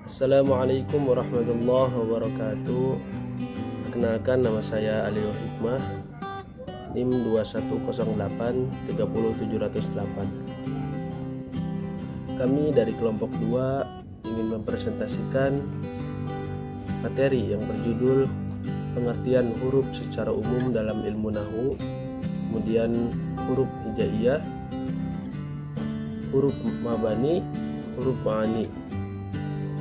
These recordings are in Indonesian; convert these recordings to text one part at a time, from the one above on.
Assalamualaikum warahmatullahi wabarakatuh. Perkenalkan, nama saya Alio Hikmah, NIM 2108 30708. Kami dari kelompok 2 ingin mempresentasikan materi yang berjudul pengertian huruf secara umum dalam ilmu nahwu, kemudian huruf hijaiyah, huruf mabani, huruf ma'ani.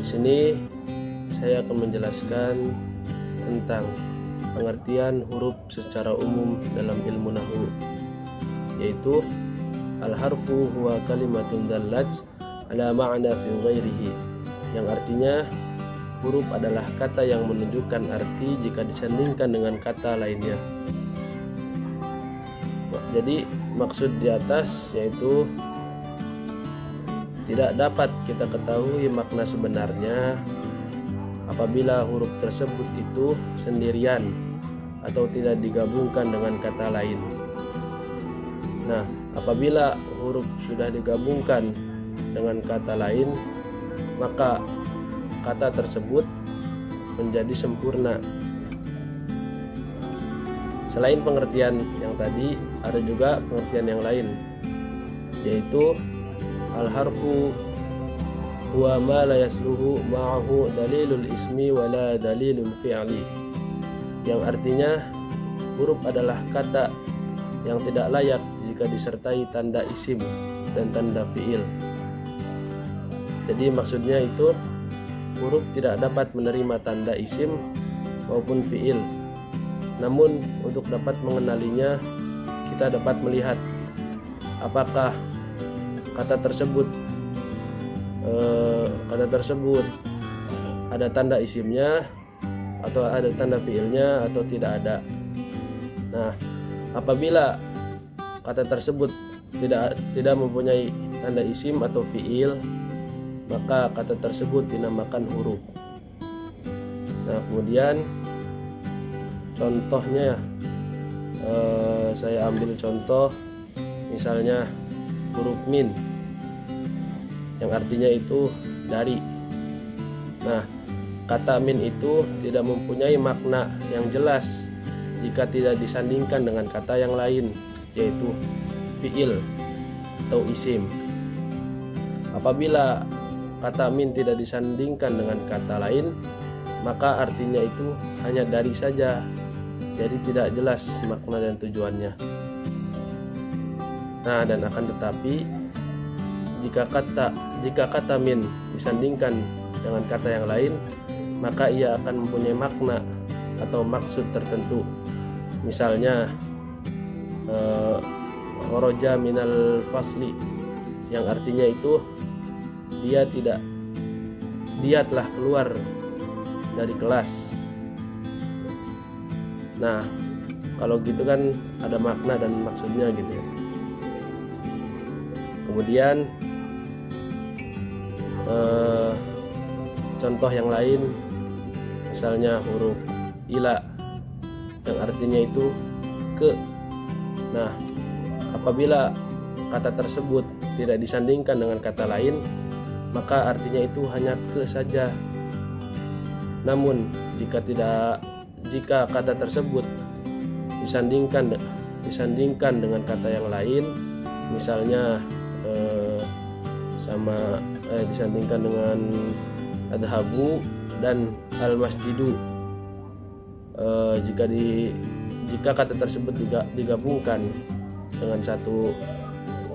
Di sini saya akan menjelaskan tentang pengertian huruf secara umum dalam ilmu nahwu, yaitu al-harfu huwa kalimatun dallat ala ma'na fi ghairihi, yang artinya huruf adalah kata yang menunjukkan arti jika disandingkan dengan kata lainnya. Jadi maksud di atas yaitu tidak dapat kita ketahui makna sebenarnya apabila huruf tersebut itu sendirian atau tidak digabungkan dengan kata lain. Nah, apabila huruf sudah digabungkan dengan kata lain, maka kata tersebut menjadi sempurna. Selain pengertian yang tadi, ada juga pengertian yang lain, yaitu al-harfu huwa ma la yasluhu ma'ahu dalilul ismi wala dalilul fi'li, yang artinya huruf adalah kata yang tidak layak jika disertai tanda isim dan tanda fi'il. Jadi maksudnya itu huruf tidak dapat menerima tanda isim maupun fi'il. Namun untuk dapat mengenalinya, kita dapat melihat apakah kata tersebut ada tanda isimnya atau ada tanda fiilnya atau tidak ada. Nah, apabila kata tersebut tidak mempunyai tanda isim atau fiil, maka kata tersebut dinamakan huruf. Nah, kemudian contohnya, saya ambil contoh misalnya huruf min, yang artinya itu dari. Nah, kata min itu tidak mempunyai makna yang jelas jika tidak disandingkan dengan kata yang lain, yaitu fiil atau isim. Apabila kata min tidak disandingkan dengan kata lain, maka artinya itu hanya dari saja, jadi tidak jelas makna dan tujuannya. Nah, dan akan tetapi jika kata min disandingkan dengan kata yang lain, maka ia akan mempunyai makna atau maksud tertentu. Misalnya kharaja minal fasli, yang artinya itu dia telah keluar dari kelas. Nah, kalau gitu kan ada makna dan maksudnya gitu ya. Kemudian contoh yang lain, misalnya huruf ila, yang artinya itu ke. Nah, apabila kata tersebut tidak disandingkan dengan kata lain, maka artinya itu hanya ke saja. Namun jika kata tersebut disandingkan dengan kata yang lain, misalnya disandingkan dengan adhabu dan al-masjidu, jika kata tersebut digabungkan dengan satu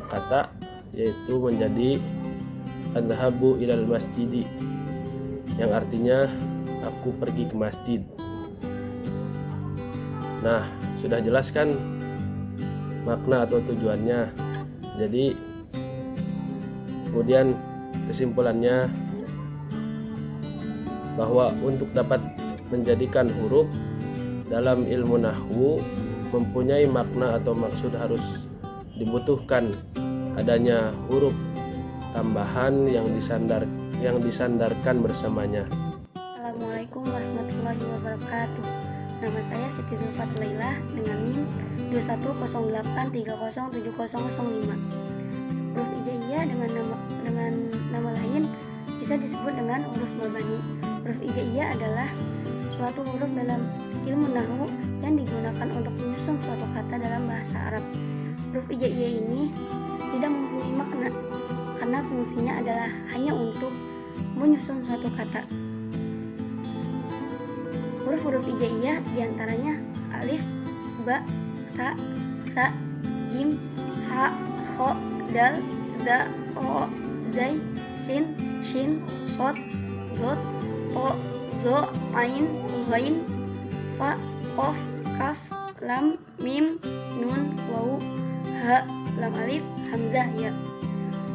kata, yaitu menjadi adhabu ilal masjidi, yang artinya aku pergi ke masjid. Nah, sudah jelaskan makna atau tujuannya. Jadi kemudian kesimpulannya bahwa untuk dapat menjadikan huruf dalam ilmu nahwu mempunyai makna atau maksud, harus dibutuhkan adanya huruf tambahan yang disandarkan bersamanya. Assalamualaikum warahmatullahi wabarakatuh. Nama saya Siti Zulfat Laila dengan NIM 2108307005. Huruf hijaiyah dengan nama lain bisa disebut dengan huruf mabani. Huruf hijaiyah adalah suatu huruf dalam ilmu nahwu yang digunakan untuk menyusun suatu kata dalam bahasa Arab. Huruf hijaiyah ini tidak mempunyai makna karena fungsinya adalah hanya untuk menyusun suatu kata. Huruf-huruf hijaiyah diantaranya alif, ba, ta, tha, jim, ha, kho, dal, da, ro, zai, sin, shin, sod, dot, to, zo, ain, ghain, fa, qaf, kaf, lam, mim, nun, waw, ha, lam alif, hamzah, ya.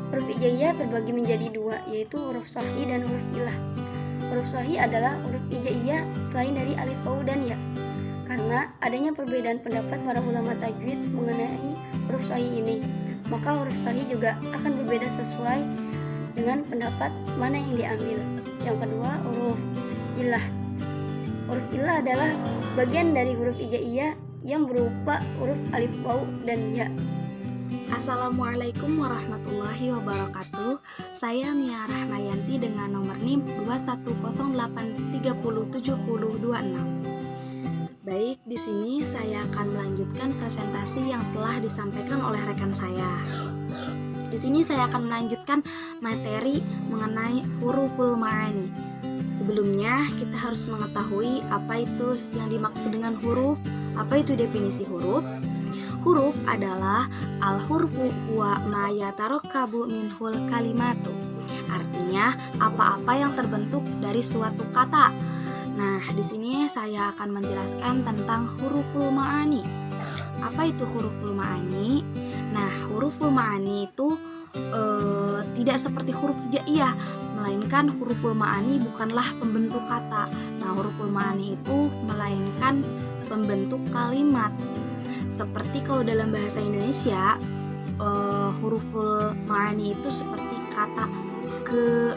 Huruf hijaiyah terbagi menjadi dua, yaitu huruf shahih dan huruf ilah. Huruf shahih adalah huruf hijaiyah selain dari alif, waw, dan ya. Karena adanya perbedaan pendapat para ulama tajwid mengenai huruf shahih ini, maka huruf shahih juga akan berbeda sesuai dengan pendapat mana yang diambil. Yang kedua, huruf ilah. Huruf ilah adalah bagian dari huruf hijaiyah yang berupa huruf alif, waw, dan ya. Assalamualaikum warahmatullahi wabarakatuh. Saya Mia Rahmayanti dengan nomor NIM 21083070226. Baik, di sini saya akan melanjutkan presentasi yang telah disampaikan oleh rekan saya. Di sini saya akan melanjutkan materi mengenai huruful ma'ani. Sebelumnya, kita harus mengetahui apa itu yang dimaksud dengan huruf, apa itu definisi huruf. Huruf adalah al-hurfu wa ma yatarakkabu minhul kalimatu. Artinya, apa-apa yang terbentuk dari suatu kata. Nah, di sini saya akan menjelaskan tentang huruful ma'ani. Apa itu huruful ma'ani? Nah, huruful ma'ani itu tidak seperti huruf hijaiyah, melainkan huruful ma'ani bukanlah pembentuk kata. Nah, huruful ma'ani itu melainkan pembentuk kalimat. Seperti kalau dalam bahasa Indonesia, huruful ma'ani itu seperti kata ke,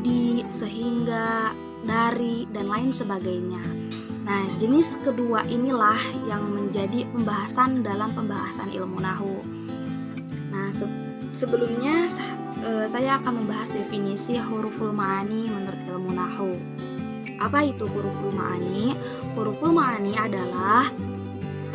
di, sehingga, dari, dan lain sebagainya. Nah, jenis kedua inilah yang menjadi pembahasan dalam pembahasan ilmu nahwu. Nah, sebelumnya saya akan membahas definisi huruful ma'ani menurut ilmu nahwu. Apa itu huruful ma'ani? Huruful ma'ani adalah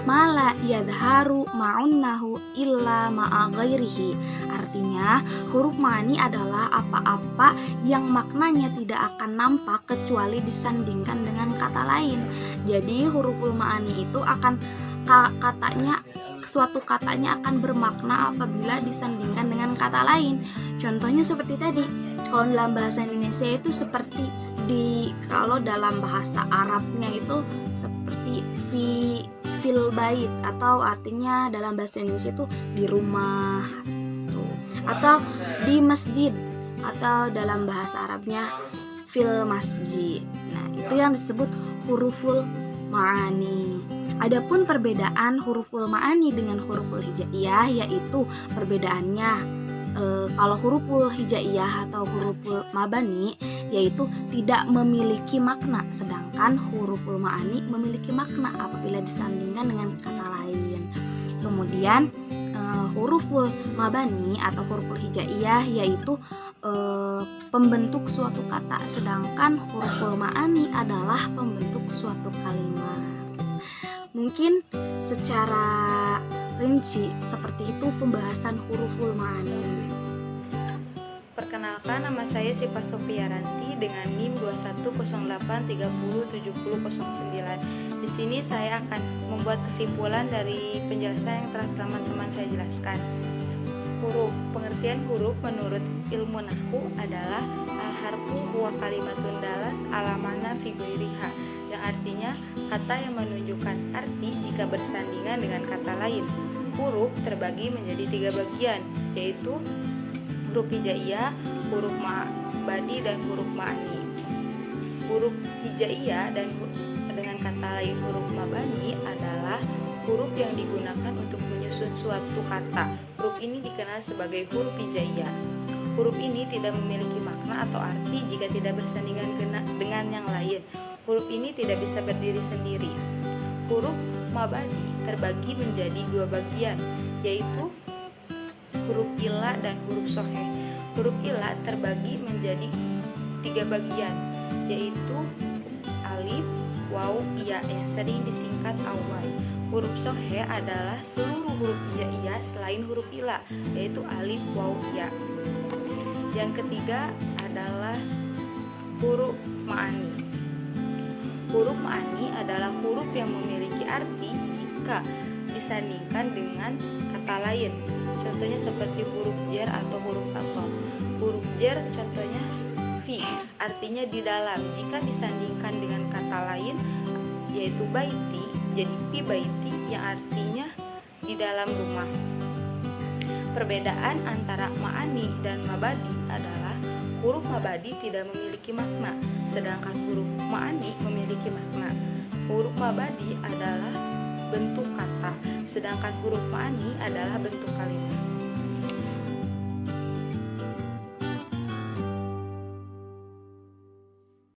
mala yadharu ma'unnahu illa ma'a ghairihi. Artinya, huruf ma'ani adalah apa-apa yang maknanya tidak akan nampak kecuali disandingkan dengan kata lain. Jadi, huruful ma'ani itu akan suatu katanya akan bermakna apabila disandingkan dengan kata lain. Contohnya seperti tadi, kalau dalam bahasa Indonesia itu seperti kalau dalam bahasa Arabnya itu seperti fil bait, atau artinya dalam bahasa Indonesia itu di rumah tuh, atau di masjid, atau dalam bahasa Arabnya fil masjid. Nah, itu yang disebut huruful ma'ani. Adapun perbedaan huruful ma'ani dengan huruful hijaiyah, yaitu perbedaannya kalau huruful hijaiyah atau huruful mabani yaitu tidak memiliki makna, sedangkan huruful ma'ani memiliki makna apabila disandingkan dengan kata lain. Kemudian huruful mabani atau huruful hijaiyah yaitu pembentuk suatu kata, sedangkan huruful ma'ani adalah pembentuk suatu kalimat. Mungkin secara rinci seperti itu pembahasan huruful ma'ani. Perkenalkan, nama saya Siva Sofia Ranti dengan NIM 210830709. Di sini saya akan membuat kesimpulan dari penjelasan yang telah teman-teman saya jelaskan. Huruf, pengertian huruf menurut ilmu nahwu adalah al-harfu huwa kalimatun dalat ala makna fi ghairiha, yang artinya kata yang menunjukkan arti jika bersandingan dengan kata lain. Huruf terbagi menjadi 3 bagian, yaitu huruf hijaiyah, huruf mabani, dan huruf ma'ani. Huruf hijaiyah dan dengan kata lain huruf mabani adalah huruf yang digunakan untuk menyusun suatu kata. Huruf ini dikenal sebagai huruf hijaiyah. Huruf ini tidak memiliki makna atau arti jika tidak bersandingan dengan yang lain. Huruf ini tidak bisa berdiri sendiri. Huruf mabani terbagi menjadi 2 bagian, yaitu huruf ilah dan huruf shahih. Huruf ilah terbagi menjadi 3 bagian, yaitu alif, waw, ya yang sering disingkat awai. Huruf sohe adalah seluruh huruf hijaiyah selain huruf ila, yaitu alif, waw, ya. Yang ketiga adalah huruf ma'ani. Huruf ma'ani adalah huruf yang memiliki arti jika disandingkan dengan kata lain. Contohnya seperti huruf jar atau huruf athof. Huruf jar contohnya fi, artinya di dalam. Jika disandingkan dengan kata lain yaitu baiti, jadi fi baiti yang artinya di dalam rumah. Perbedaan antara ma'ani dan mabadi adalah huruf mabadi tidak memiliki makna, sedangkan huruf ma'ani memiliki makna. Huruf mabadi adalah bentuk kata, sedangkan huruf ma'ani adalah bentuk kalimat.